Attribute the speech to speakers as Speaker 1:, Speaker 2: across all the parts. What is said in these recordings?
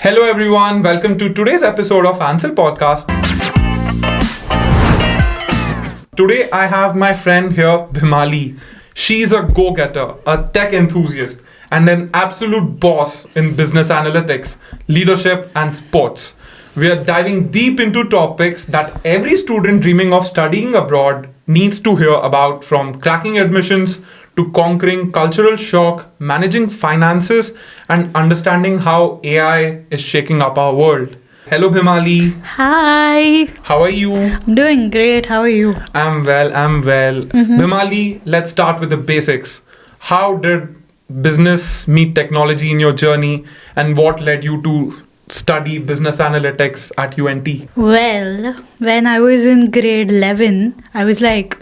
Speaker 1: Hello everyone, welcome to today's episode of Ancile Podcast. Today I have my friend here, Bheemali. She's a go-getter, a tech enthusiast, and an absolute boss in business analytics, leadership, and sports. We are diving deep into topics that every student dreaming of studying abroad needs to hear about, from cracking admissions to conquering cultural shock, managing finances, and understanding how AI is shaking up our world. Hello, Bheemali.
Speaker 2: Hi.
Speaker 1: How are you?
Speaker 2: I'm doing great. How are you?
Speaker 1: I'm well. Bheemali, let's start with the basics. How did business meet technology in your journey, and what led you to study business analytics at UNT?
Speaker 2: Well, when I was in grade 11, I was like,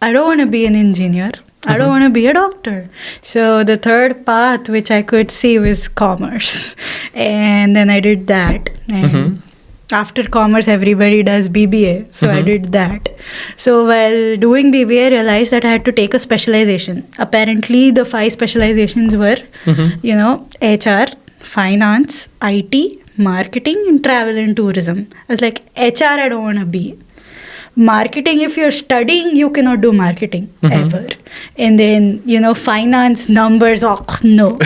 Speaker 2: I don't want to be an engineer. I don't want to be a doctor. So the third path which I could see was commerce. And then I did that. And after commerce, everybody does BBA. So I did that. So while doing BBA, I realized that I had to take a specialization. Apparently, the 5 specializations were, HR, finance, IT, marketing, and travel and tourism. I was like, HR, I don't want to be. Marketing, if you're studying, you cannot do marketing ever. And then, finance, numbers, no.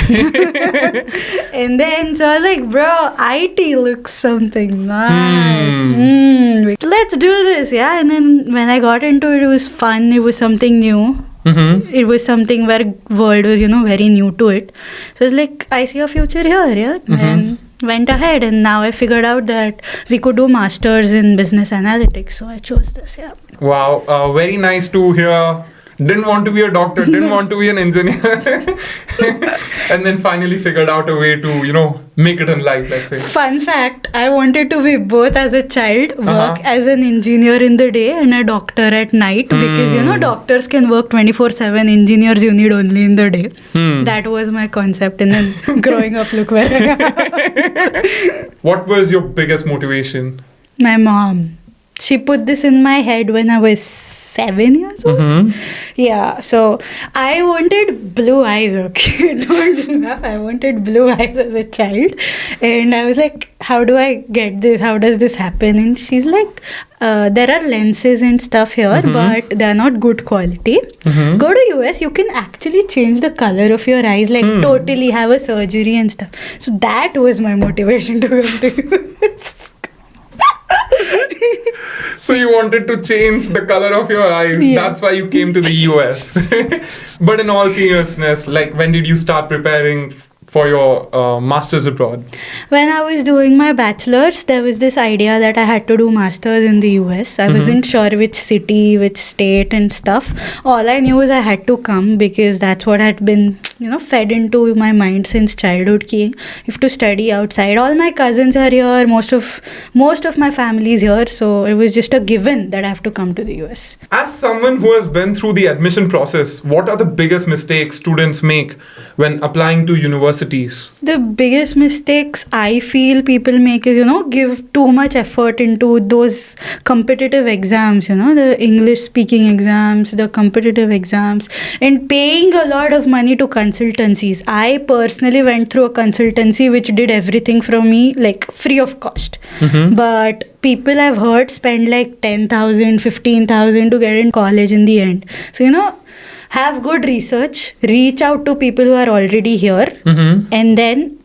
Speaker 2: And then, so I was like, bro, IT looks something nice. Let's do this, yeah. And then when I got into it, it was fun. It was something new. It was something where world was, very new to it. So it's like, I see a future here, yeah. And went ahead, and now I figured out that we could do masters in business analytics, so I chose this. Yeah.
Speaker 1: Wow, very nice to hear. Didn't want to be a doctor, didn't want to be an engineer, and then finally figured out a way to, make it in life, let's say.
Speaker 2: Fun fact, I wanted to be both as a child, work as an engineer in the day and a doctor at night, because, doctors can work 24/7, engineers you need only in the day. That was my concept, and then growing up, look where I am.
Speaker 1: What was your biggest motivation?
Speaker 2: My mom. She put this in my head when I was 7 years old. Yeah, so I wanted blue eyes, okay? Don't laugh. I wanted blue eyes as a child. And I was like, how do I get this? How does this happen? And she's like, there are lenses and stuff here, but they're not good quality. Go to US, you can actually change the color of your eyes, like totally have a surgery and stuff. So that was my motivation to come to US.
Speaker 1: So you wanted to change the color of your eyes. Yeah. That's why you came to the US. But in all seriousness, when did you start preparing for your masters abroad?
Speaker 2: When I was doing my bachelor's, there was this idea that I had to do masters in the US. I wasn't sure which city, which state and stuff. All I knew was I had to come because that's what had been, fed into my mind since childhood. Ki, if to study outside. All my cousins are here. Most of my family is here. So it was just a given that I have to come to the US.
Speaker 1: As someone who has been through the admission process, what are the biggest mistakes students make when applying to universities?
Speaker 2: The biggest mistakes I feel people make is, give too much effort into those competitive exams, the English speaking exams, the competitive exams, and paying a lot of money to consultancies. I personally went through a consultancy which did everything from me, free of cost. But people I've heard spend 10,000, 15,000 to get in college in the end. So, have good research, reach out to people who are already here, and then,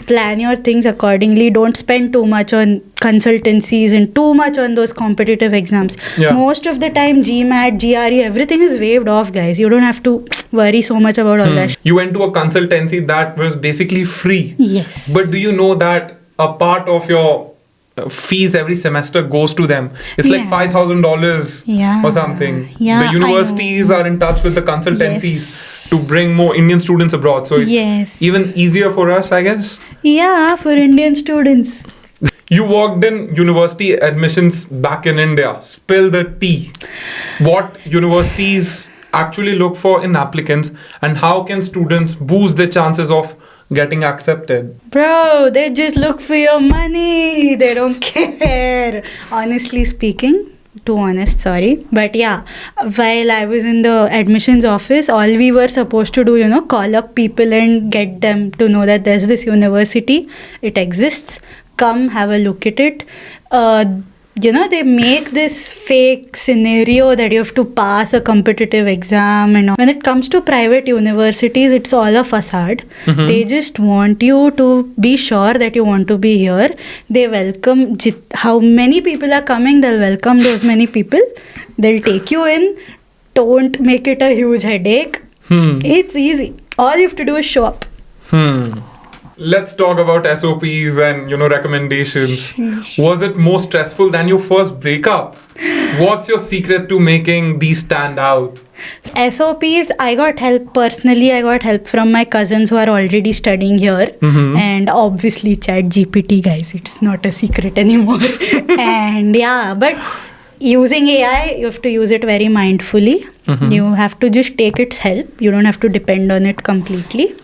Speaker 2: plan your things accordingly. Don't spend too much on consultancies and too much on those competitive exams. Yeah. Most of the time, GMAT, GRE, everything is waived off, guys. You don't have to worry so much about all that.
Speaker 1: You went to a consultancy that was basically free.
Speaker 2: Yes.
Speaker 1: But do you know that a part of your fees every semester goes to them? It's like $5,000 or something.
Speaker 2: Yeah,
Speaker 1: the universities are in touch with the consultancies to bring more Indian students abroad. So it's even easier for us, I guess.
Speaker 2: Yeah, for Indian students.
Speaker 1: You worked in university admissions back in India. Spill the tea. What universities actually look for in applicants, and how can students boost their chances of getting accepted?
Speaker 2: Bro, they just look for your money. They don't care. Honestly speaking, too honest, sorry. But yeah, while I was in the admissions office, all we were supposed to do, call up people and get them to know that there's this university, it exists, come have a look at it. They make this fake scenario that you have to pass a competitive exam and all. When it comes to private universities, it's all a facade. They just want you to be sure that you want to be here. They welcome how many people are coming, they'll welcome those many people. They'll take you in. Don't make it a huge headache. It's easy. All you have to do is show up.
Speaker 1: Let's talk about SOPs and recommendations. Was it more stressful than your first breakup? What's your secret to making these stand out?
Speaker 2: SOPs, I got help personally. I got help from my cousins who are already studying here. And obviously ChatGPT, guys, it's not a secret anymore. And yeah, but using AI, you have to use it very mindfully. You have to just take its help. You don't have to depend on it completely.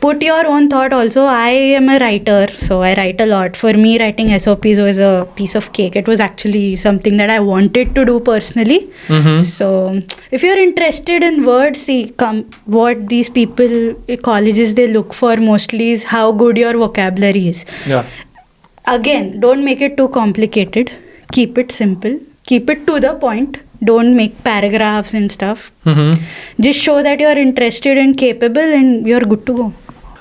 Speaker 2: Put your own thought also. I am a writer, so I write a lot. For me, writing SOPs was a piece of cake. It was actually something that I wanted to do personally. So if you're interested in words, what these people, colleges, they look for mostly is how good your vocabulary is.
Speaker 1: Yeah.
Speaker 2: Again, don't make it too complicated. Keep it simple. Keep it to the point. Don't make paragraphs and stuff. Just show that you're interested and capable and you're good to go.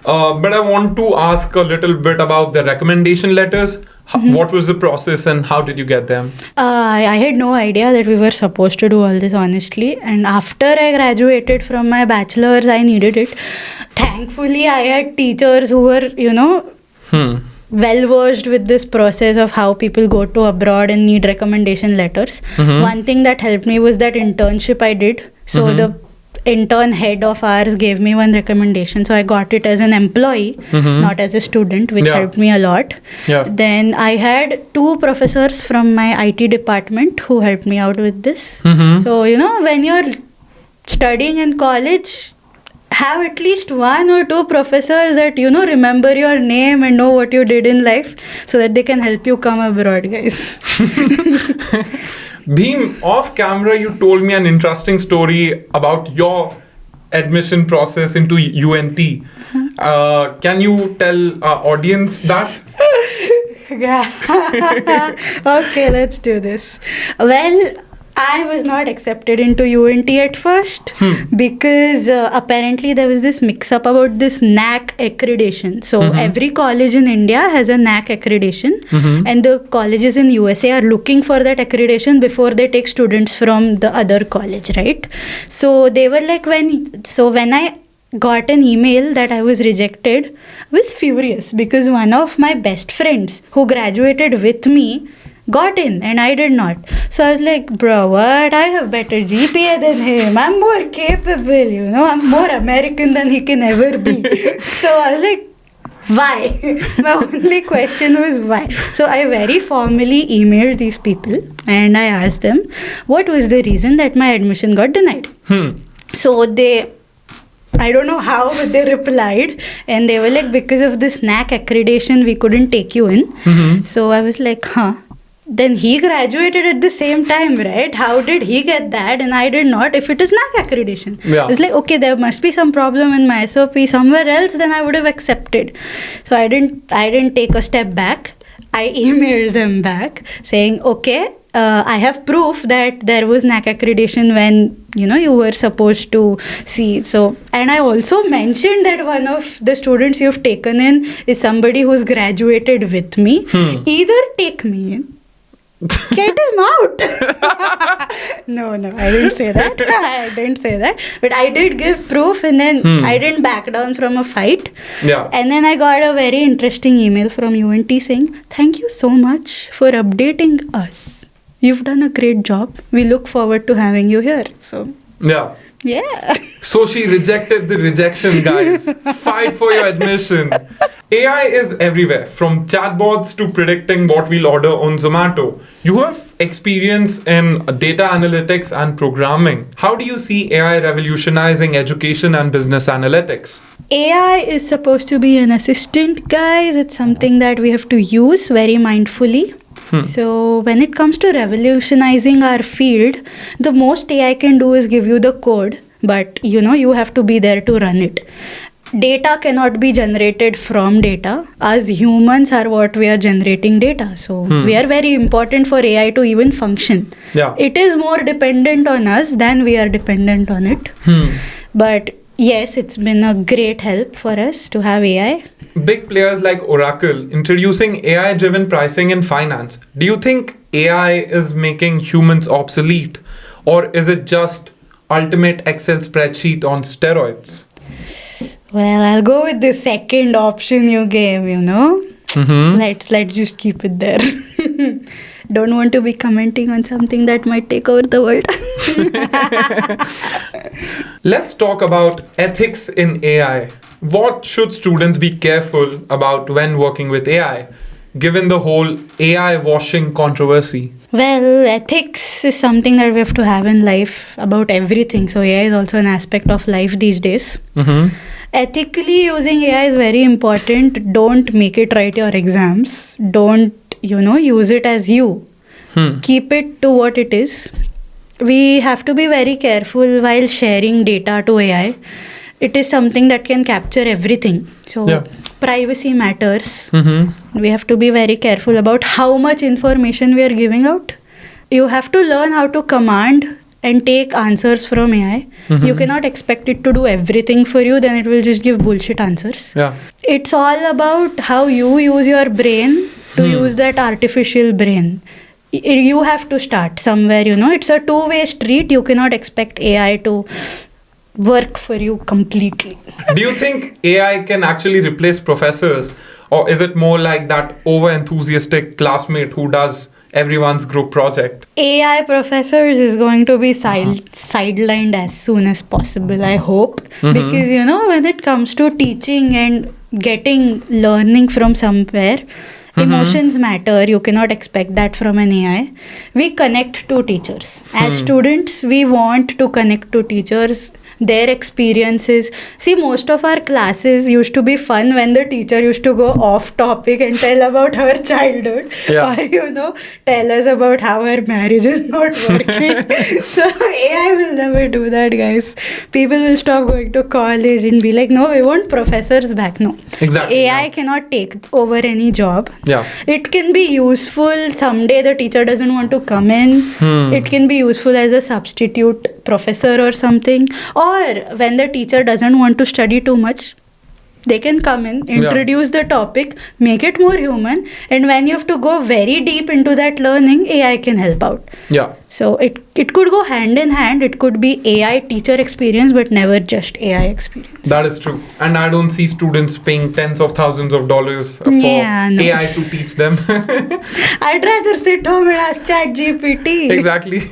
Speaker 1: But I want to ask a little bit about the recommendation letters. What was the process and how did you get them?
Speaker 2: I had no idea that we were supposed to do all this, honestly. And after I graduated from my bachelor's, I needed it. Thankfully, I had teachers who were, well versed with this process of how people go to abroad and need recommendation letters. One thing that helped me was that internship I did. So the intern head of ours gave me one recommendation. So I got it as an employee, not as a student, which helped me a lot. Then I had 2 professors from my IT department who helped me out with this. So, when you're studying in college, have at least 1 or 2 professors that remember your name and know what you did in life, so that they can help you come abroad, guys.
Speaker 1: Bheem, off camera you told me an interesting story about your admission process into UNT. Can you tell our audience that?
Speaker 2: Okay, let's do this. Well, I was not accepted into UNT at first because apparently there was this mix-up about this NAC accreditation. So every college in India has a NAC accreditation, and the colleges in USA are looking for that accreditation before they take students from the other college, right? So they were like, when I got an email that I was rejected, I was furious because one of my best friends who graduated with me got in and I did not. So I was like, bro, what? I have better GPA than him. I'm more capable, I'm more American than he can ever be. So I was like, why? My only question was why. So I very formally emailed these people and I asked them what was the reason that my admission got denied. So I don't know how, but they replied and they were like, because of this NAC accreditation, we couldn't take you in. So I was like, then he graduated at the same time, right? How did he get that and I did not, if it is NAC accreditation? It's like, okay, there must be some problem in my SOP somewhere else, then I would have accepted. So I didn't take a step back. I emailed them back saying, okay, I have proof that there was NAC accreditation when you were supposed to see. So, and I also mentioned that one of the students you've taken in is somebody who's graduated with me. Either take me in, get him out. No, I didn't say that. But I did give proof, and then I didn't back down from a fight. And then I got a very interesting email from UNT saying, thank you so much for updating us. You've done a great job. We look forward to having you here. So yeah.
Speaker 1: So she rejected the rejection, guys. Fight for your admission. AI is everywhere, from chatbots to predicting what we'll order on Zomato. You have experience in data analytics and programming. How do you see AI revolutionizing education and business analytics?
Speaker 2: AI is supposed to be an assistant, guys. It's something that we have to use very mindfully. So when it comes to revolutionizing our field, the most AI can do is give you the code, but you have to be there to run it. Data cannot be generated from data. Us humans are what we are generating data. So we are very important for AI to even function.
Speaker 1: Yeah.
Speaker 2: It is more dependent on us than we are dependent on it. But yes, it's been a great help for us to have AI.
Speaker 1: Big players like Oracle introducing AI-driven pricing in finance. Do you think AI is making humans obsolete, or is it just ultimate Excel spreadsheet on steroids?
Speaker 2: Well, I'll go with the second option you gave, Let's just keep it there. Don't want to be commenting on something that might take over the world.
Speaker 1: Let's talk about ethics in AI. What should students be careful about when working with AI, given the whole AI washing controversy?
Speaker 2: Well, ethics is something that we have to have in life about everything. So AI is also an aspect of life these days. Ethically using AI is very important. Don't make it write your exams. Don't, use it as you. Keep it to what it is. We have to be very careful while sharing data to AI. It is something that can capture everything. So privacy matters. We have to be very careful about how much information we are giving out. You have to learn how to command and take answers from AI. You cannot expect it to do everything for you, then it will just give bullshit answers. It's all about how you use your brain to use that artificial brain. You have to start somewhere, It's a two-way street. You cannot expect AI to work for you completely.
Speaker 1: Do you think AI can actually replace professors, or is it more like that over-enthusiastic classmate who does everyone's group project?
Speaker 2: AI professors is going to be sidelined as soon as possible, I hope. Because, when it comes to teaching and getting learning from somewhere, emotions matter. You cannot expect that from an AI. We connect to teachers. As students, we want to connect to teachers, their experiences. See, most of our classes used to be fun when the teacher used to go off topic and tell about her childhood. Or, tell us about how her marriage is not working. So AI will never do that, guys. People will stop going to college and be like, no, we want professors back. No.
Speaker 1: Exactly.
Speaker 2: AI cannot take over any job.
Speaker 1: Yeah.
Speaker 2: It can be useful. Someday the teacher doesn't want to come in. It can be useful as a substitute professor or something. Or when the teacher doesn't want to study too much, they can come in, introduce the topic, make it more human. And when you have to go very deep into that learning, AI can help out.
Speaker 1: Yeah.
Speaker 2: So it could go hand in hand. It could be AI teacher experience, but never just AI experience.
Speaker 1: That is true. And I don't see students paying tens of thousands of dollars for AI to teach them.
Speaker 2: I'd rather sit home and ask ChatGPT.
Speaker 1: Exactly.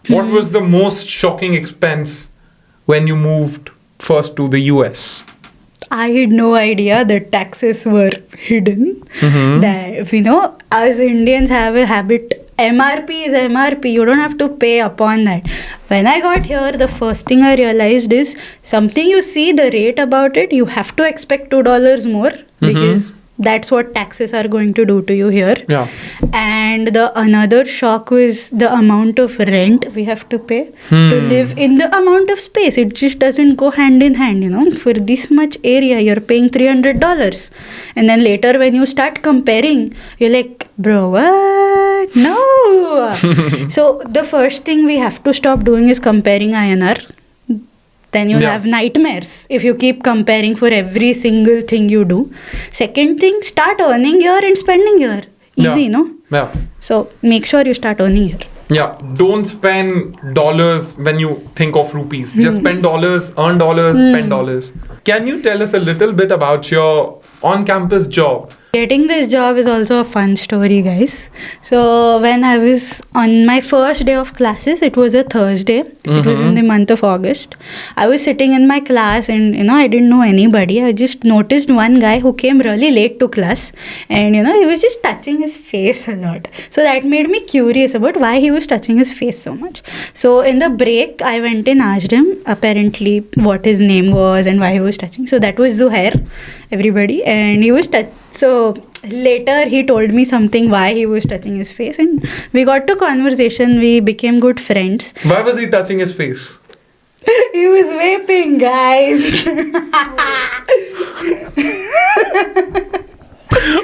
Speaker 1: What was the most shocking expense when you moved first to the US?
Speaker 2: I had no idea that taxes were hidden. That, us Indians have a habit, MRP is MRP. You don't have to pay upon that. When I got here, the first thing I realized is something you see the rate about it, you have to expect $2 more because that's what taxes are going to do to you here.
Speaker 1: Yeah.
Speaker 2: And the another shock was the amount of rent we have to pay to live in the amount of space. It just doesn't go hand in hand, For this much area, you're paying $300. And then later when you start comparing, you're like, bro, what? No! So the first thing we have to stop doing is comparing INR. Then you'll have nightmares if you keep comparing for every single thing you do. Second thing, start earning here and spending here. Easy, no?
Speaker 1: Yeah.
Speaker 2: So make sure you start earning here.
Speaker 1: Yeah. Don't spend dollars when you think of rupees. Just spend dollars, earn dollars, spend dollars. Can you tell us a little bit about your on-campus job?
Speaker 2: Getting this job is also a fun story, guys. So when I was on my first day of classes, it was a Thursday. It was in the month of August. I was sitting in my class and, I didn't know anybody. I just noticed one guy who came really late to class and, he was just touching his face a lot. So that made me curious about why he was touching his face so much. So in the break, I went and asked him apparently what his name was and why he was touching. So that was Zuhair, everybody. And he was So later he told me something why he was touching his face, and we got to conversation. We became good friends.
Speaker 1: Why was he touching his face?
Speaker 2: He was vaping, guys.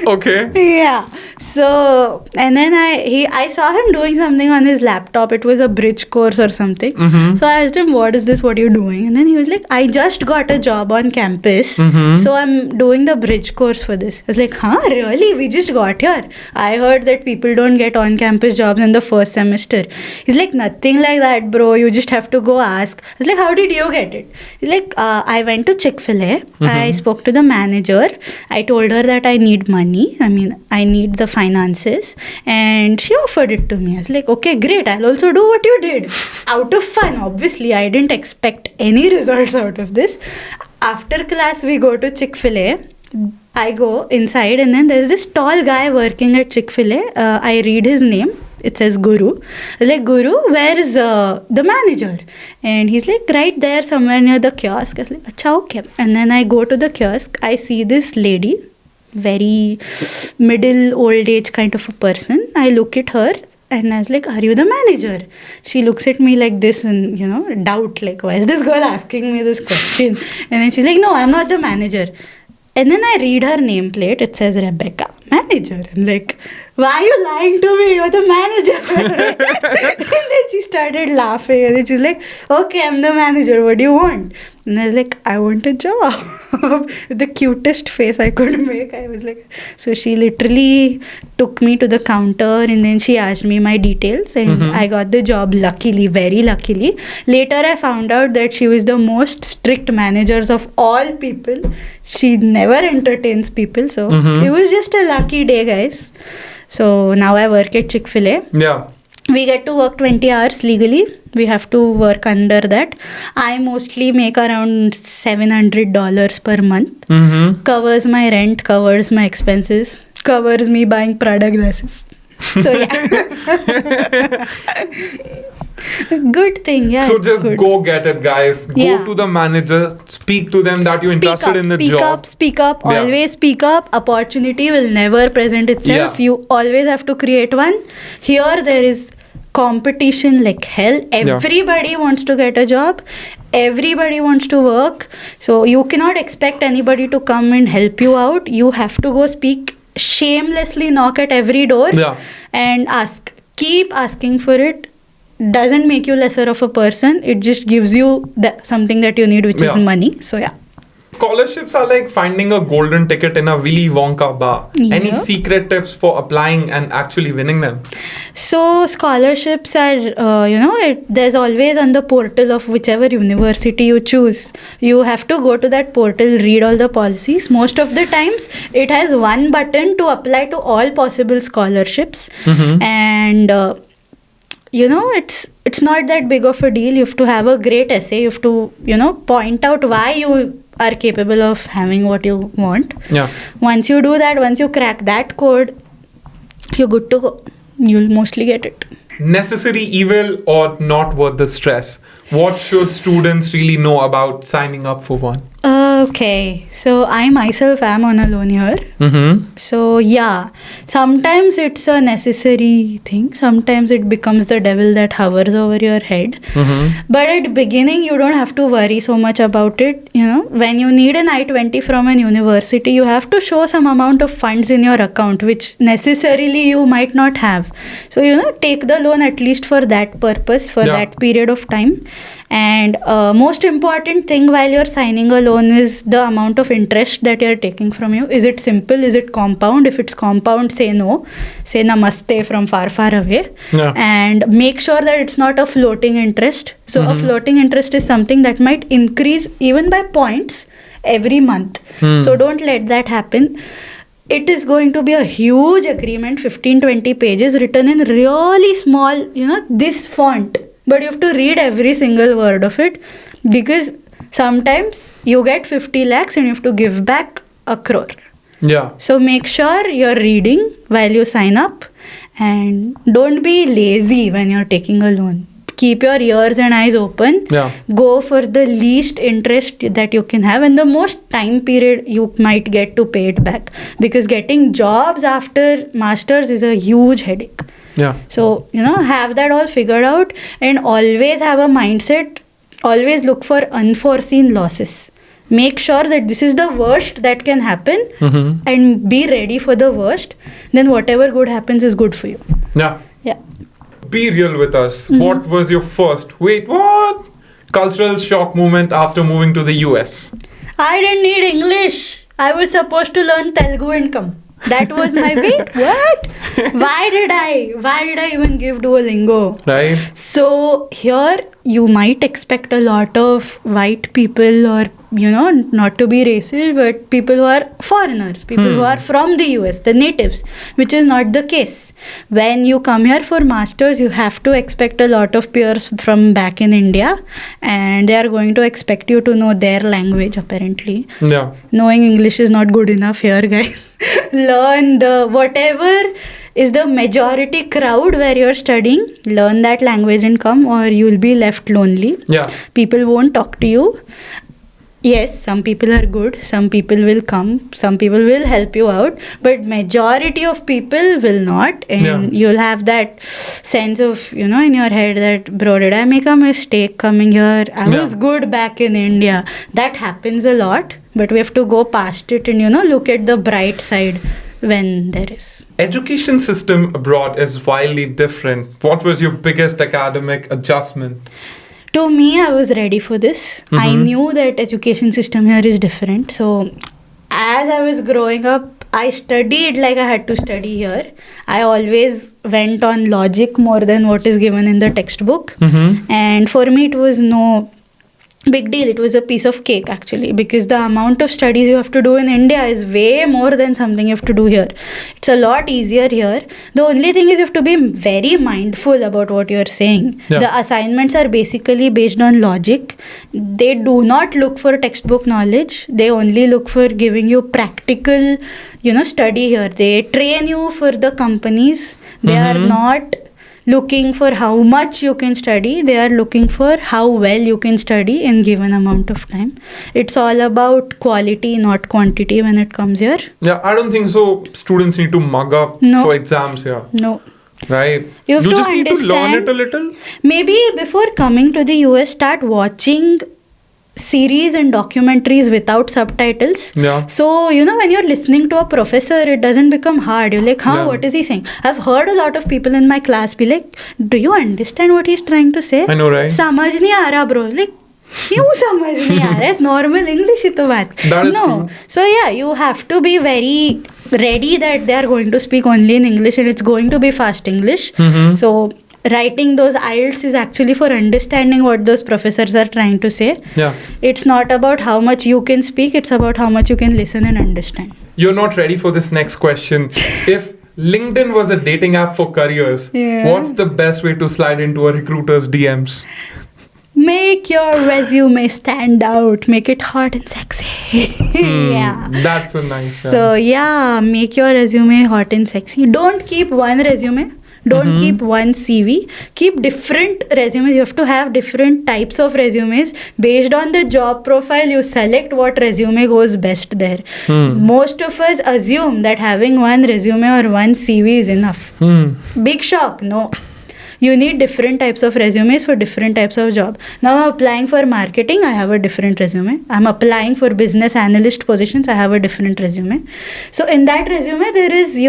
Speaker 1: Okay.
Speaker 2: Yeah. So, and then I saw him doing something on his laptop. It was a bridge course or something.
Speaker 1: Mm-hmm.
Speaker 2: So I asked him, "What is this? What are you doing?" And then he was like, "I just got a job on campus.
Speaker 1: Mm-hmm.
Speaker 2: So I'm doing the bridge course for this." I was like, "Huh? Really? We just got here. I heard that people don't get on-campus jobs in the first semester." He's like, "Nothing like that, bro. You just have to go ask." I was like, "How did you get it?" He's like, "I went to Chick-fil-A. I spoke to the manager. I told her that I need money. I need the finances, and she offered it to me." I was like, "Okay, great. I'll also do what you did." Out of fun, obviously. I didn't expect any results out of this. After class, we go to Chick-fil-A. I go inside, and then there's this tall guy working at Chick-fil-A. I read his name. It says Guru. I was like, "Guru, where is the manager?" And he's like, "Right there, somewhere near the kiosk." I was like, "Acha, okay." And then I go to the kiosk. I see this lady, very middle old age kind of a person. I look at her and I was like, "Are you the manager?" She looks at me like this and, doubt, like, why is this girl asking me this question? And then she's like, "No, I'm not the manager." And then I read her nameplate. It says Rebecca, manager. I'm like, "Why are you lying to me? You're the manager." And then she started laughing. And then she's like, "Okay, I'm the manager. What do you want?" And I was like, "I want a job." With the cutest face I could make. I was like, so she literally took me to the counter and then she asked me my details, and I got the job luckily, very luckily. Later I found out that she was the most strict managers of all people. She never entertains people. So it was just a lucky day, guys. So now I work at Chick-fil-A.
Speaker 1: Yeah.
Speaker 2: We get to work 20 hours legally. We have to work under that. I mostly make around $700 per month. Covers my rent, covers my expenses, covers me buying Prada glasses. So yeah. Good thing, yeah.
Speaker 1: So just go get it, guys. Go to the manager, speak to them that you're interested in the job.
Speaker 2: Speak up, always speak up. Opportunity will never present itself. You always have to create one. Here there is competition like hell. Everybody wants to get a job. Everybody wants to work. So you cannot expect anybody to come and help you out. You have to go speak, shamelessly knock at every door and ask. Keep asking for it. Doesn't make you lesser of a person. It just gives you something that you need, which is money. So yeah.
Speaker 1: Scholarships are like finding a golden ticket in a Willy Wonka bar. Any secret tips for applying and actually winning them?
Speaker 2: So scholarships are, there's always on the portal of whichever university you choose. You have to go to that portal, read all the policies. Most of the times, it has one button to apply to all possible scholarships. And it's not that big of a deal. You have to have a great essay. You have to, point out why you are capable of having what you want. Yeah. Once you do that, once you crack that code, you're good to go. You'll mostly get it.
Speaker 1: Necessary evil or not worth the stress? What should students really know about signing up for one?
Speaker 2: Okay, so I myself am on a loan here. So yeah, sometimes it's a necessary thing. Sometimes it becomes the devil that hovers over your head. But at the beginning, you don't have to worry so much about it. When you need an I-20 from an university, you have to show some amount of funds in your account, which necessarily you might not have. So, take the loan at least for that purpose, for that period of time. And most important thing while you're signing a loan is the amount of interest that you're taking from you. Is it simple? Is it compound? If it's compound, say no. Say namaste from far, far away. And make sure that it's not a floating interest. So a floating interest is something that might increase even by points every month. So don't let that happen. It is going to be a huge agreement, 15-20 pages, written in really small, this font. But you have to read every single word of it, because sometimes you get 50 lakhs and you have to give back 1 crore. Yeah. So make sure you're reading while you sign up, and don't be lazy when you're taking a loan. keep your ears and eyes open.
Speaker 1: Yeah.
Speaker 2: Go for the least interest that you can have and the most time period you might get to pay it back. Because getting jobs after masters is a huge headache.
Speaker 1: Yeah.
Speaker 2: So, have that all figured out and always have a mindset. Always look for unforeseen losses. Make sure that this is the worst that can happen and be ready for the worst. Then whatever good happens is good for you.
Speaker 1: Yeah.
Speaker 2: Yeah.
Speaker 1: Be real with us. What was your first, cultural shock moment after moving to the US?
Speaker 2: I didn't need English. I was supposed to learn Telugu and come. That was my wait. What? Why did I even give Duolingo?
Speaker 1: Right.
Speaker 2: So here you might expect a lot of white people or not to be racist, but people who are foreigners, people who are from the US, the natives, which is not the case. When you come here for masters, you have to expect a lot of peers from back in India and they are going to expect you to know their language apparently.
Speaker 1: Yeah.
Speaker 2: Knowing English is not good enough here, guys. Learn the whatever is the majority crowd where you're studying, learn that language and come or you'll be left lonely.
Speaker 1: Yeah.
Speaker 2: People won't talk to you. Yes, some people are good, some people will come, some people will help you out, but majority of people will not and you'll have that sense of, in your head that, bro, did I make a mistake coming here? I was good back in India. That happens a lot, but we have to go past it and, look at the bright side when there is.
Speaker 1: Education system abroad is wildly different. What was your biggest academic adjustment?
Speaker 2: To me, I was ready for this. I knew that education system here is different. So, as I was growing up, I studied like I had to study here. I always went on logic more than what is given in the textbook. And for me, it was no big deal. It was a piece of cake actually, because the amount of studies you have to do in India is way more than something you have to do here. It's a lot easier here. The only thing is you have to be very mindful about what you're saying. The assignments are basically based on logic. They do not look for textbook knowledge. They only look for giving you practical, study here. They train you for the companies. They are not looking for how much you can study. They are looking for how well you can study in given amount of time. It's all about quality, not quantity when it comes here.
Speaker 1: Yeah, I don't think so. Students need to mug up for exams here.
Speaker 2: No.
Speaker 1: Right.
Speaker 2: You
Speaker 1: just need to learn it a little.
Speaker 2: Maybe before coming to the US, start watching series and documentaries without subtitles.
Speaker 1: Yeah.
Speaker 2: So, when you're listening to a professor, it doesn't become hard. You're like, what is he saying? I've heard a lot of people in my class be like, do you understand what he's trying to say?
Speaker 1: I know, right?
Speaker 2: Samajh nahi aa raha, bro. Like, kyun samajh nahi aa raha? It's normal English hi to baat.
Speaker 1: That is true.
Speaker 2: So, you have to be very ready that they are going to speak only in English and it's going to be fast English. So, writing those IELTS is actually for understanding what those professors are trying to say.
Speaker 1: Yeah.
Speaker 2: It's not about how much you can speak, it's about how much you can listen and understand.
Speaker 1: You're not ready for this next question. If LinkedIn was a dating app for careers, what's the best way to slide into a recruiter's DMs?
Speaker 2: Make your resume stand out. Make it hot and sexy.
Speaker 1: That's a nice one.
Speaker 2: So, make your resume hot and sexy. Don't keep one resume. Don't keep one CV. Keep different resumes. You have to have different types of resumes. Based on the job profile, you select what resume goes best there. Most of us assume that having one resume or one CV is enough. Big shock. No. You need different types of resumes for different types of job. Now I'm applying for marketing, I have a different resume. I'm applying for business analyst positions, I have a different resume. So in that resume, there is,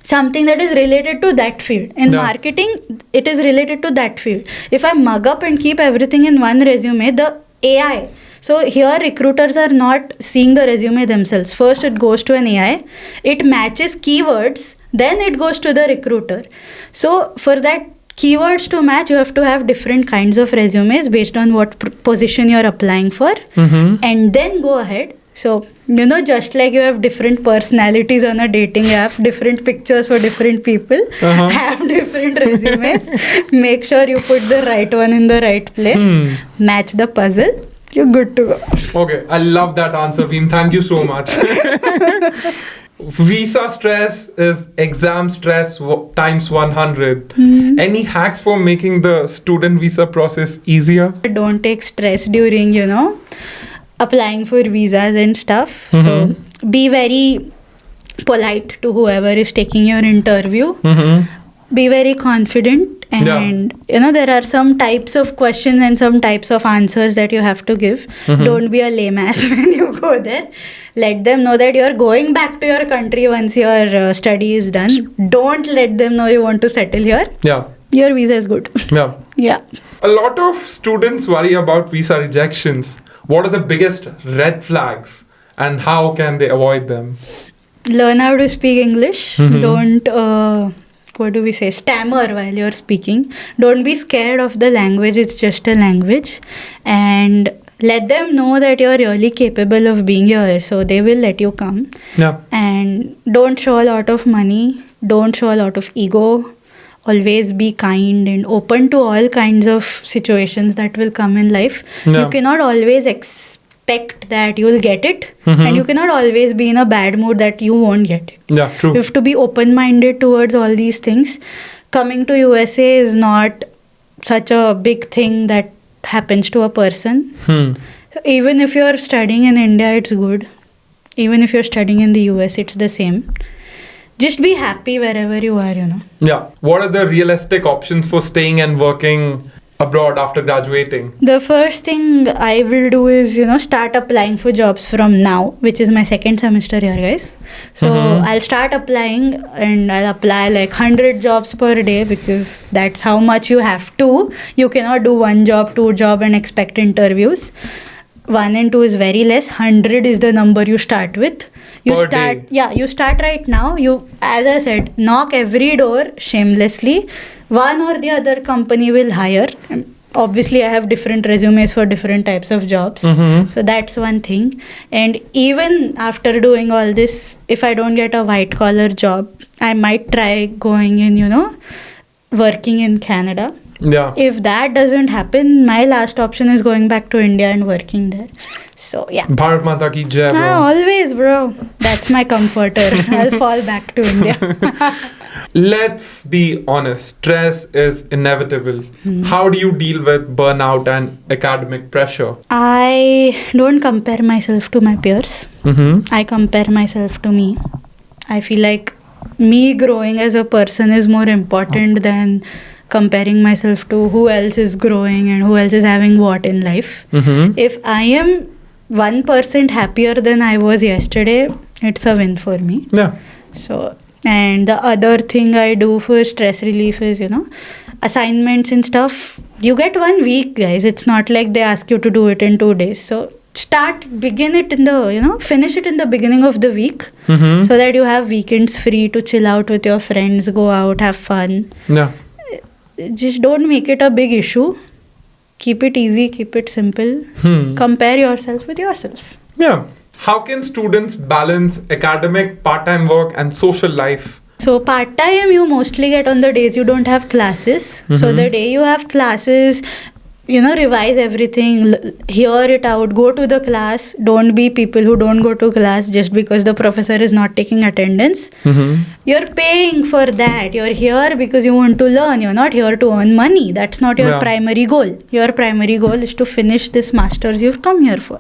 Speaker 2: something that is related to that field. In marketing, it is related to that field. If I mug up and keep everything in one resume, the AI. So here recruiters are not seeing the resume themselves. First it goes to an AI, it matches keywords, then it goes to the recruiter. So for that keywords to match, you have to have different kinds of resumes based on what position you're applying for, and then go ahead. So, just like you have different personalities on a dating app, different pictures for different people, have different resumes, make sure you put the right one in the right place, match the puzzle, you're good to go.
Speaker 1: Okay, I love that answer, Bheem. Thank you so much. Visa stress is exam stress times 100. Any hacks for making the student visa process easier?
Speaker 2: Don't take stress during, applying for visas and stuff. So be very polite to whoever is taking your interview. Be very confident. And there are some types of questions and some types of answers that you have to give. Don't be a lame ass when you go there. Let them know that you're going back to your country once your study is done. Don't let them know you want to settle here. Your visa is good.
Speaker 1: A lot of students worry about visa rejections. What are the biggest red flags and how can they avoid them?
Speaker 2: Learn how to speak English. Don't stammer while you're speaking. Don't be scared of the language. It's just a language. And let them know that you're really capable of being here, so they will let you come. And don't show a lot of money. Don't show a lot of ego. Always be kind and open to all kinds of situations that will come in life. You cannot always expect that you'll get it, and you cannot always be in a bad mood that you won't get it.
Speaker 1: True.
Speaker 2: You have to be open-minded towards all these things. Coming to USA is not such a big thing that happens to a person. So even if you're studying in India, it's good. Even if you're studying in the US, it's the same. Just be happy wherever you are,
Speaker 1: What are the realistic options for staying and working abroad after graduating?
Speaker 2: The first thing I will do is, start applying for jobs from now, which is my second semester here, guys. So I'll start applying and I'll apply like 100 jobs per day because that's how much you have to. You cannot do 1 job, 2 job and expect interviews. 1 and 2 is very less. 100 is the number you start with. You start right now. You, as I said, knock every door shamelessly. One or the other company will hire. Obviously, I have different resumes for different types of jobs. So that's one thing. And even after doing all this, if I don't get a white collar job, I might try going in, working in Canada. If that doesn't happen, my last option is going back to India and working there. So
Speaker 1: Bharat Mata ki jai, bro.
Speaker 2: Always, bro. That's my comforter. I'll fall back to India.
Speaker 1: Let's be honest. Stress is inevitable. How do you deal with burnout and academic pressure?
Speaker 2: I don't compare myself to my peers. I compare myself to me. I feel like me growing as a person is more important than comparing myself to who else is growing and who else is having what in life. If I am 1% happier than I was yesterday, it's a win for me. So, and the other thing I do for stress relief is, assignments and stuff. You get 1 week, guys. It's not like they ask you to do it in 2 days. So begin it in the, finish it in the beginning of the week so that you have weekends free to chill out with your friends, go out, have fun. Just don't make it a big issue. Keep it easy, keep it simple. Compare yourself with yourself.
Speaker 1: How can students balance academic, part-time work and social life?
Speaker 2: So part-time you mostly get on the days you don't have classes. So the day you have classes, revise everything, hear it out, go to the class. Don't be people who don't go to class just because the professor is not taking attendance. You're paying for that. You're here because you want to learn. You're not here to earn money. That's not your primary goal. Your primary goal is to finish this master's you've come here for.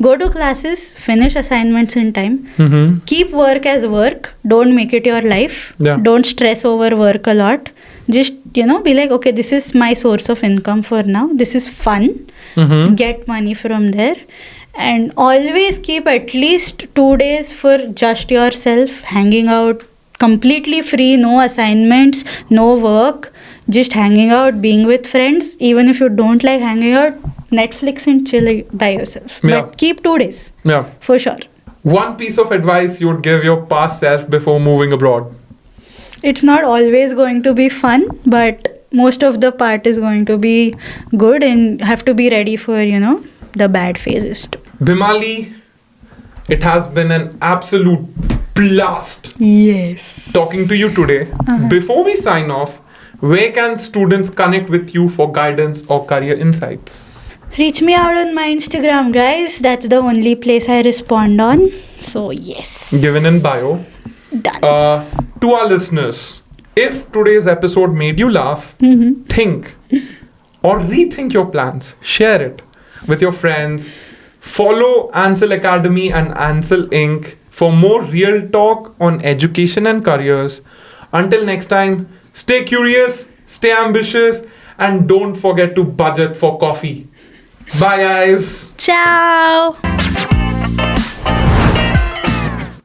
Speaker 2: Go to classes, finish assignments in time. Keep work as work. Don't make it your life. Don't stress over work a lot. Just, be like, okay, this is my source of income for now. This is fun. Get money from there. And always keep at least 2 days for just yourself, hanging out, completely free, no assignments, no work, just hanging out, being with friends. Even if you don't like hanging out, Netflix and chill by yourself. But keep 2 days. For sure.
Speaker 1: One piece of advice you would give your past self before moving abroad?
Speaker 2: It's not always going to be fun, but most of the part is going to be good and have to be ready for, the bad phases too.
Speaker 1: Bheemali, it has been an absolute blast.
Speaker 2: Yes.
Speaker 1: Talking to you today. Before we sign off, where can students connect with you for guidance or career insights?
Speaker 2: Reach me out on my Instagram, guys. That's the only place I respond on. So, yes.
Speaker 1: Given in bio.
Speaker 2: Done.
Speaker 1: To our listeners, if today's episode made you laugh, think or rethink your plans. Share it with your friends. Follow Ancile Academy and Ancile Inc. for more real talk on education and careers. Until next time, stay curious, stay ambitious, and don't forget to budget for coffee. Bye, guys.
Speaker 2: Ciao.